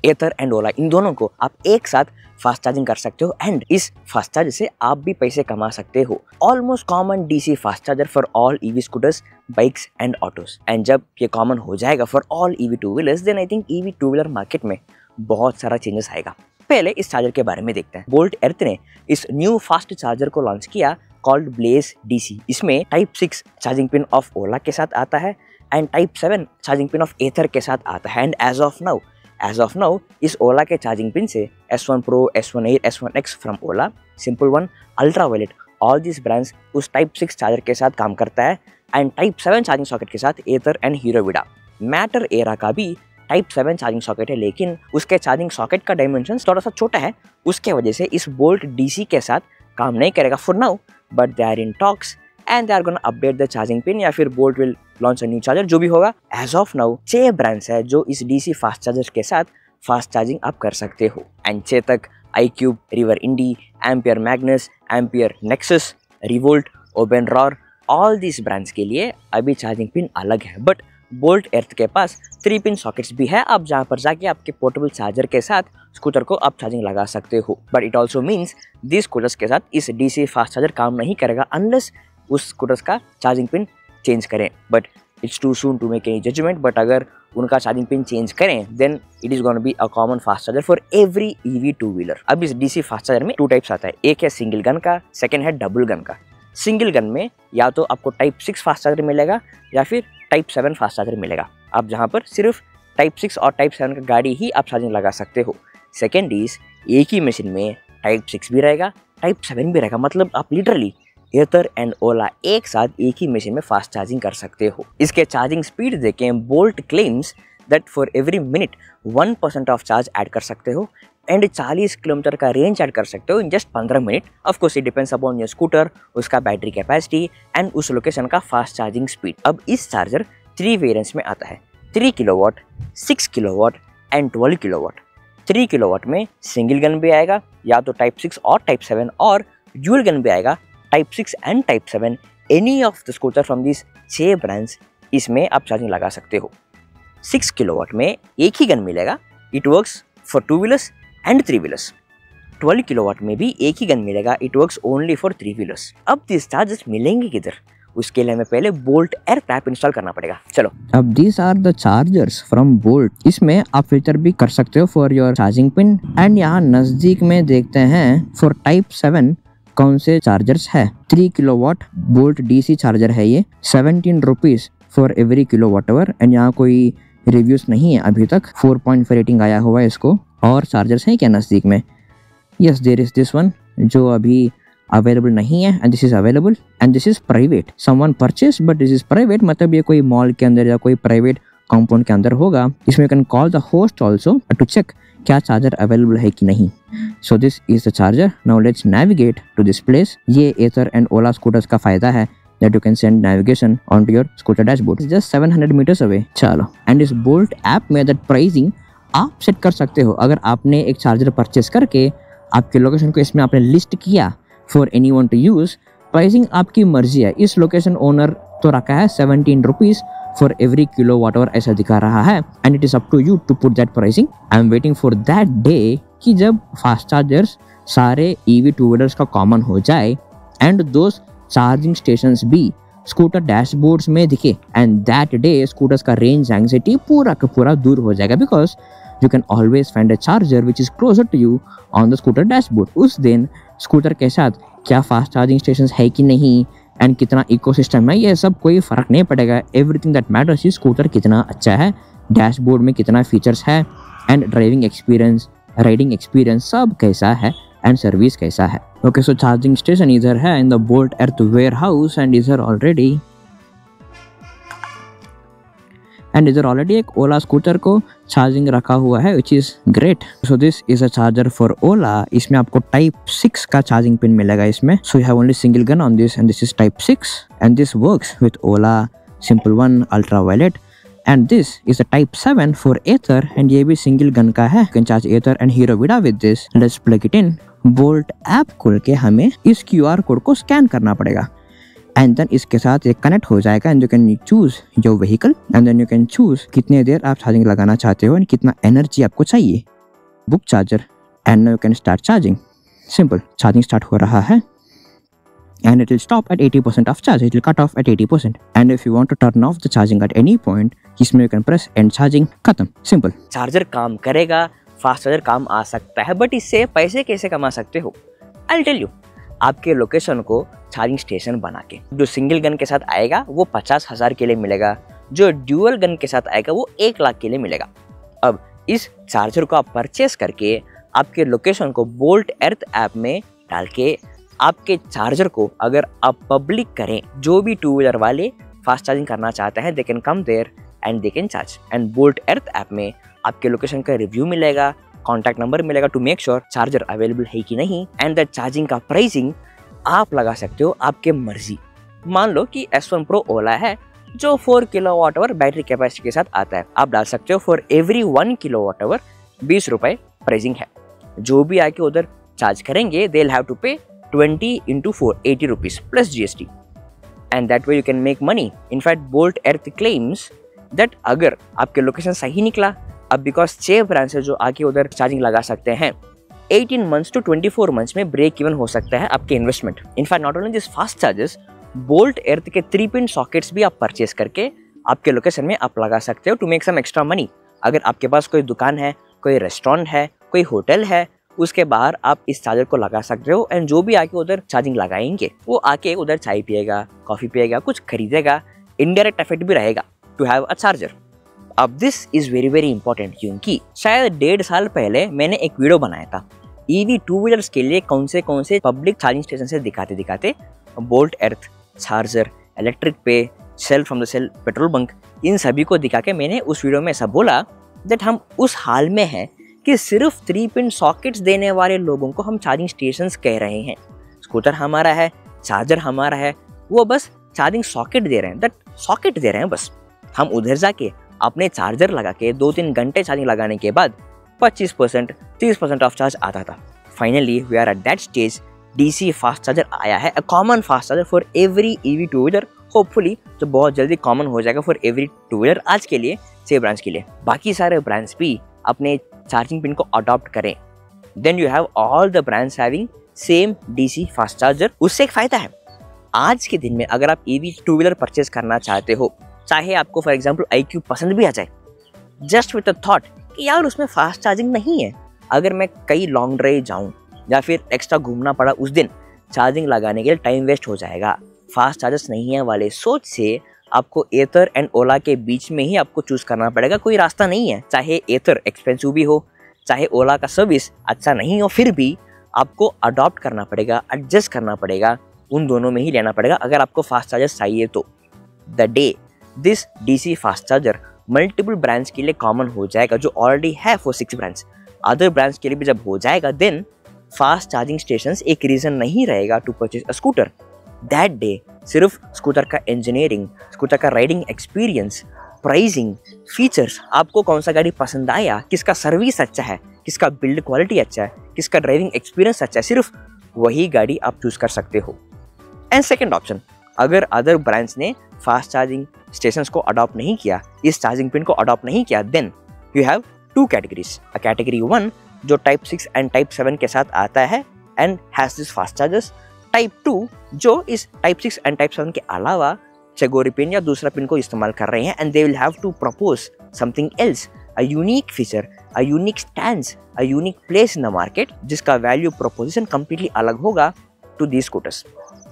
एथर and ओला, इन दोनों को आप एक साथ फास्ट चार्जिंग कर सकते हो एंड इस फास्ट चार्जर से आप भी पैसे कमा सकते हो। Almost common DC fast charger for all EV scooters, bikes and autos. And जब ये कॉमन हो जाएगा for all EV two wheelers, then I think EV two wheeler market में बहुत सारा चेंजेस आएगा। पहले इस चार्जर के बारे में देखते हैं। बोल्ट एर्थ ने इस न्यू फास्ट चार्जर को लॉन्च किया कॉल्ड ब्लेज डीसी। इसमें type 6 charging pin of Ola के साथ आता है and type 7 charging pin of Ather के साथ आता है। एंड एज ऑफ नाउ इस ओला के चार्जिंग पिन से S1 Pro, S1 Air, S1 X from Ola, simple one, ultraviolet, all this brands उस टाइप 6 चार्जर के साथ काम करता है एंड टाइप 7 चार्जिंग सॉकेट के साथ एथर एंड हीरो विडा। मैटर एरा का भी टाइप 7 चार्जिंग सॉकेट है, लेकिन उसके चार्जिंग सॉकेट का डायमेंशन थोड़ा सा छोटा है, उसके वजह से इस बोल्ट डीसी के साथ काम नहीं करेगा for now, but they are in talks and they are gonna update the charging pin या फिर Bolt will launch a new charger, जो भी होगा। एज ऑफ नाउ 6 ब्रांड्स है जो इस डीसी फास्ट चार्जर के साथ फास्ट चार्जिंग आप कर सकते हो and Chetak, iQube, River Indie, Ampere Magnus, Ampere Nexus, Revolt, Oben Rorr, all this brands के लिए अभी चार्जिंग पिन अलग है। बट बोल्ट एर्थ के पास 3 पिन सॉकेट्स भी है, आप जहाँ पर जाके आपके पोर्टेबल चार्जर के साथ स्कूटर को आप चार्जिंग लगा सकते हो। But it also means this scooters के साथ इस डीसी फास्ट चार्जर काम नहीं करेगा अनलेस उस स्कूटर्स का चार्जिंग पिन चेंज करें। But it's too soon to make any judgement, but अगर उनका चार्जिंग पिन चेंज करें then it is gonna be a common fast charger for every EV two wheeler. अब इस DC fast charger में 2 types आता है, एक है सिंगल गन का, सेकंड है डबल गन का। सिंगल गन में या तो आपको टाइप 6 फास्ट चार्जर मिलेगा या फिर टाइप 7 फास्ट चार्जर मिलेगा, आप जहाँ पर सिर्फ टाइप 6 और टाइप 7 का गाड़ी ही आप चार्जिंग लगा सकते हो। सेकेंड इज एक ही मशीन में टाइप 6 भी रहेगा, टाइप 7 भी रहेगा, मतलब आप लिटरली एथर एंड ओला एक साथ एक ही मशीन में फास्ट चार्जिंग कर सकते हो। इसके चार्जिंग स्पीड देखें, bolt claims that for every minute 1% of charge add कर सकते हो एंड 40 किलोमीटर का रेंज ऐड कर सकते हो in just 15 minute. Of course it depends upon your scooter, उसका बैटरी कैपेसिटी एंड उस लोकेशन का फास्ट चार्जिंग स्पीड। अब इस चार्जर 3 वेरिएंट्स में आता है, 3 kilowatt, 6 kilowatt and 12 kilowatt. 3 kilowatt में सिंगल गन भी आएगा या तो टाइप 6 और टाइप 7, और ड्यूल गन भी आएगा type 6 and type 7। Any of the scooter from this 6 brands इसमें आप चार्जिंग लगा सकते हो। 6 किलोवाट में एक ही गन मिलेगा, it works for 2 wheelers and 3 wheelers. 12 kilowatt में भी एक ही गन मिलेगा, it works only for 3 wheelers. अब दिस चार्जर्स मिलेंगे किधर, उसके लिए हमें पहले बोल्ट एर्थ ऐप इंस्टॉल करना पड़ेगा। चलो, अब these are the chargers from Bolt. इसमें आप फिल्टर भी कर सकते हो for your charging pin. And यहाँ नजदीक में देखते हैं फॉर टाइप 7 कौन से चार्जर्स है। 3 किलोवाट बोल्ट डीसी चार्जर है ये, 17 rupees for every kilowatt hour. And यहाँ कोई रिव्यूज नहीं है अभी तक, 4.4 रेटिंग आया हुआ है इसको। और चार्जर्स हैं क्या नजदीक में? Yes, there is this one जो अभी अवेलेबल नहीं है and this is available and this is private. Someone purchase but this is private, मतलब ये कोई मॉल के अंदर या कोई प्राइवेट कंपाउंड के अंदर होगा। इसमें can call the host also to check क्या चार्जर अवेलेबल है कि नहीं। So this is the charger. Now let's navigate to this place. ये एथर एंड ओला स्कूटर्स का फायदा है that you can send navigation onto your scooter dashboard. It's just 700 meters away. चलो, and इस bolt app में that pricing आप set कर सकते हो। अगर आपने एक चार्जर परचेस करके आपके लोकेशन को इसमें आपने लिस्ट किया for anyone to use, pricing आपकी मर्जी है। इस लोकेशन ओनर तो रखा है 17 rupees for every kilo watt hour ऐसा दिखा रहा है and it is up to you to put that pricing. I am waiting for that day कि जब फास्ट चार्जर्स सारे ईवी टू व्हीलर्स का कॉमन हो जाए एंड दोस्त चार्जिंग स्टेशंस भी स्कूटर डैशबोर्ड्स में दिखे एंड दैट डे स्कूटर्स का रेंज एंग्जाइटी पूरा का पूरा दूर हो जाएगा, because you can always find a charger which is closer to you on the scooter dashboard. उस दिन स्कूटर के साथ क्या फास्ट चार्जिंग स्टेशंस है कि नहीं एंड कितना इकोसिस्टम है, ये सब कोई फर्क नहीं पड़ेगा। Everything that matters is scooter कितना अच्छा है, डैशबोर्ड में कितना फीचर्स है and driving experience, riding experience सब कैसा है एंड सर्विस कैसा है। ओके, सो चार्जिंग स्टेशन इधर है in the Bolt Earth warehouse and इधर ऑलरेडी एक ओला स्कूटर को चार्जिंग रखा हुआ है which is great. So this is a charger for Ola. इसमें आपको टाइप 6 का चार्जिंग पिन मिलेगा इसमें। So you have only single gun on this and this is type 6 and this works with Ola simple one Ultraviolette. And this is a type 7 for Ather and ये भी single gun का है। You can charge Ather and Hero Vida with this. Let's plug it in. Bolt app खोल के हमें इस QR code को scan करना पड़ेगा एंड देन इसके साथ ये कनेक्ट हो जाएगा and you can choose your vehicle and then you can choose कितने देर आप चार्जिंग लगाना चाहते हो एंड कितना एनर्जी आपको चाहिए। Book charger and now you can start charging. Simple, charging start हो रहा है and it will stop at 80% of charge. It will cut off at 80%. And if you want to turn off the charging at any point, इसमें you can press end charging, खत्म, simple. Charger काम करेगा, fast charger काम आ सकता है, but इससे पैसे कैसे कमा सकते हो? I'll tell you। आपके लोकेशन को चार्जिंग स्टेशन बना के, जो सिंगल गन के साथ आएगा वो 50,000 के लिए मिलेगा, जो ड्यूअल गन के साथ आएगा वो 1 लाख के लिए मिलेगा। अब इस चार्जर को आप परचेस करके आपके लोकेशन को बोल्ट अर्थ ऐप में डाल के आपके चार्जर को अगर आप पब्लिक करें, जो भी टू व्हीलर वाले फास्ट चार्जिंग करना चाहते हैं they can come there and they can charge. And Bolt Earth app में आपके लोकेशन का रिव्यू मिलेगा, कॉन्टैक्ट नंबर मिलेगा to make sure charger available है कि नहीं, एंड द चार्जिंग का प्राइसिंग आप लगा सकते हो आपके मर्जी। मान लो कि S1 Pro ओला है जो 4 kWh बैटरी कैपेसिटी के साथ आता है, आप डाल सकते हो फॉर एवरी 1 kWh 20 रुपए प्राइसिंग है। जो भी आके उधर चार्ज करेंगे दे विल हैव टू पे 20 into 4, 80 rupees plus GST, and that way you can make money. In fact, Bolt Earth claims that अगर आपके लोकेशन सही निकला, अब बिकॉज 6 ब्रांच है जो आके उधर चार्जिंग लगा सकते हैं, 18 months to 24 months में ब्रेक इवन हो सकता है आपके investment. In fact not only this fast charges, Bolt Earth के 3-pin सॉकेट्स भी आप परचेस करके आपके लोकेशन में आप लगा सकते हो to make some extra money. अगर आपके पास कोई दुकान है, कोई रेस्टोरेंट है, कोई होटल है, उसके बाहर आप इस चार्जर को लगा सकते हो, एंड जो भी आके उधर चार्जिंग लगाएंगे वो आके उधर चाय पिएगा, कॉफी पिएगा, कुछ खरीदेगा, इनडायरेक्ट इफेक्ट भी रहेगा टू हैव अ चार्जर। अब this is very very important, क्योंकि शायद 1.5 साल पहले मैंने एक वीडियो बनाया था ईवी टू व्हीलर्स के लिए कौन से पब्लिक चार्जिंग स्टेशन से दिखाते Bolt Earth charger, ElectricPe, cell from the cell petrol bunk, इन सभी को दिखा के मैंने उस वीडियो में ऐसा बोला दैट हम उस हाल में हैं कि सिर्फ 3-pin सॉकेट्स देने वाले लोगों को हम चार्जिंग स्टेशंस कह रहे हैं। स्कूटर हमारा है, चार्जर हमारा है, वो बस चार्जिंग सॉकेट दे रहे हैं, दैट सॉकेट दे रहे हैं बस। हम उधर जाके अपने चार्जर लगा के 2-3 घंटे चार्जिंग लगाने के बाद 25%, 30% ऑफ चार्ज आता था। Finally we are at that stage, DC fast charger आया है, a common fast charger for every EV two wheeler, hopefully तो बहुत जल्दी कॉमन हो जाएगा फॉर एवरी टू व्हीलर। आज के लिए 6 ब्रांच के लिए, बाकी सारे ब्रांड्स भी अपने चार्जिंग पिन को अडॉप्ट करें, then you have all the brands having same DC fast charger. उससे एक फायदा है, आज के दिन में अगर आप EV टू व्हीलर परचेज करना चाहते हो, चाहे आपको फॉर एग्जांपल iQ पसंद भी आ जाए, जस्ट विद द थॉट कि यार उसमें फास्ट चार्जिंग नहीं है, अगर मैं कई लॉन्ग ड्राइव जाऊं या फिर एक्स्ट्रा घूमना पड़ा उस दिन, चार्जिंग लगाने के लिए टाइम वेस्ट हो जाएगा, फास्ट चार्जर्स नहीं है वाले सोच से आपको एथर एंड ओला के बीच में ही आपको चूज करना पड़ेगा। कोई रास्ता नहीं है, चाहे एथर एक्सपेंसिव भी हो, चाहे ओला का सर्विस अच्छा नहीं हो, फिर भी आपको अडॉप्ट करना पड़ेगा, एडजस्ट करना पड़ेगा, उन दोनों में ही लेना पड़ेगा अगर आपको फास्ट चार्जर चाहिए तो। The day this DC fast charger multiple brands के लिए कॉमन हो जाएगा, जो ऑलरेडी है फॉर 6 ब्रांड्स, अदर ब्रांड्स के लिए भी जब हो जाएगा, देन फास्ट चार्जिंग स्टेशंस एक रीजन नहीं रहेगा to purchase a scooter. That day सिर्फ स्कूटर का इंजीनियरिंग, स्कूटर का राइडिंग एक्सपीरियंस, प्राइसिंग, फीचर्स, आपको कौन सा गाड़ी पसंद आया, किसका सर्विस अच्छा है, किसका बिल्ड क्वालिटी अच्छा है, किसका ड्राइविंग एक्सपीरियंस अच्छा है, सिर्फ वही गाड़ी आप चूज कर सकते हो। एंड सेकेंड ऑप्शन, अगर अदर ब्रांड्स ने फास्ट चार्जिंग स्टेशंस को अडॉप्ट नहीं किया, इस चार्जिंग पिन को अडॉप्ट नहीं किया, then you have 2 categories, a category 1 जो टाइप 6 एंड टाइप 7 के साथ आता है and has this fast chargers, type 2 जो इस टाइप 6 एंड टाइप 7 के अलावा चेगोरी पिन या दूसरा पिन को इस्तेमाल कर रहे हैं, and they will have to propose something else, a unique feature, a unique stands, a unique place in the market, जिसका वैल्यू प्रोपोजिशन कंप्लीटली अलग होगा to the scooters.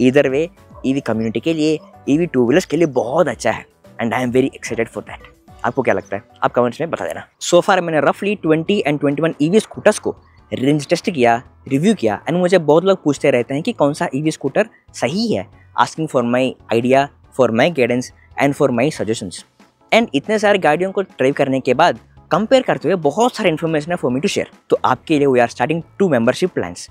Either way EV community के लिए, EV टू व्हीलर्स के लिए बहुत अच्छा है, and I am very excited for that. आपको क्या लगता है, आप कमेंट्स में बता देना। सो फार मैंने रफली 20 एंड 21 EV स्कूटर्स को रेंज टेस्ट किया, रिव्यू किया, एंड मुझे बहुत लोग पूछते रहते हैं कि कौन सा EV स्कूटर सही है, asking for my idea, for my guidance and for my suggestions. And इतने सारे गाड़ियों को ड्राइव करने के बाद कंपेयर करते हुए बहुत सारे इन्फॉर्मेशन है फॉर मी टू शेयर। तो आपके लिए we are starting 2 membership plans.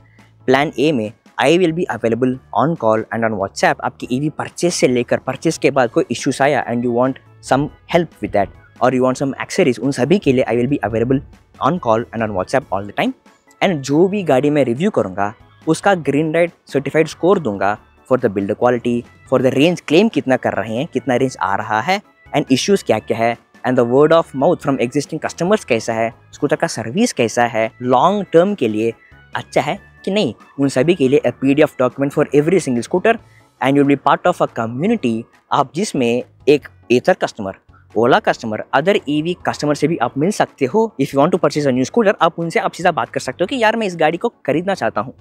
Plan A में I will be available on call and on WhatsApp. आपकी EV परचेज से लेकर परचेज के बाद कोई इश्यूज आया and you want some help with that और यू वांट सम एक्सेसरीज, उन सभी के लिए I will be available on call and on WhatsApp all the time. And जो भी गाड़ी मैं रिव्यू करूँगा उसका ग्रीन लाइट सर्टिफाइड स्कोर दूंगा for the build quality, for the range claim कितना कर रहे हैं, कितना रेंज आ रहा है, एंड इश्यूज़ क्या क्या है, and the word of mouth from existing customers कैसा है, स्कूटर का सर्विस कैसा है, लॉन्ग टर्म के लिए अच्छा है कि नहीं, उन सभी के लिए a PDF document for every single scooter and you'll be part of a community. आप जिसमें एक Ather customer, Ola customer, other EV customer से भी आप मिल सकते हो। If you want to purchase a new scooter, आप उनसे आप सीधा बात कर सकते हो कि यार मैं इस गाड़ी को खरीदना चाहता हूँ,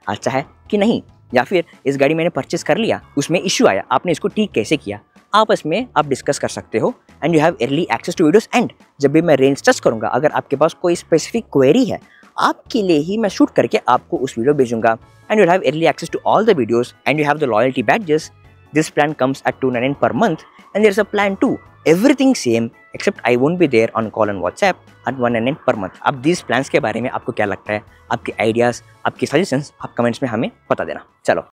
अच्छा है कि नहीं, या फिर इस गाड़ी मैंने परचेज कर लिया, उसमें इश्यू आया, आपने इसको ठीक कैसे किया, आपस में आप डिस्कस कर सकते हो। And you have early access to videos. And जब भी मैं रेंज टेस्ट करूँगा, अगर आपके पास कोई स्पेसिफिक क्वेरी है, आपके लिए ही मैं शूट करके आपको उस वीडियो भेजूंगा। And you have early access to all the videos and you have the loyalty badges. This plan comes at $299 per month and there's a plan too. Everything same except I won't be there on call and WhatsApp at $199 per month. अब these plans के बारे में आपको क्या लगता है, आपके ideas, आपके सजेशंस आप कमेंट्स में हमें बता देना। चलो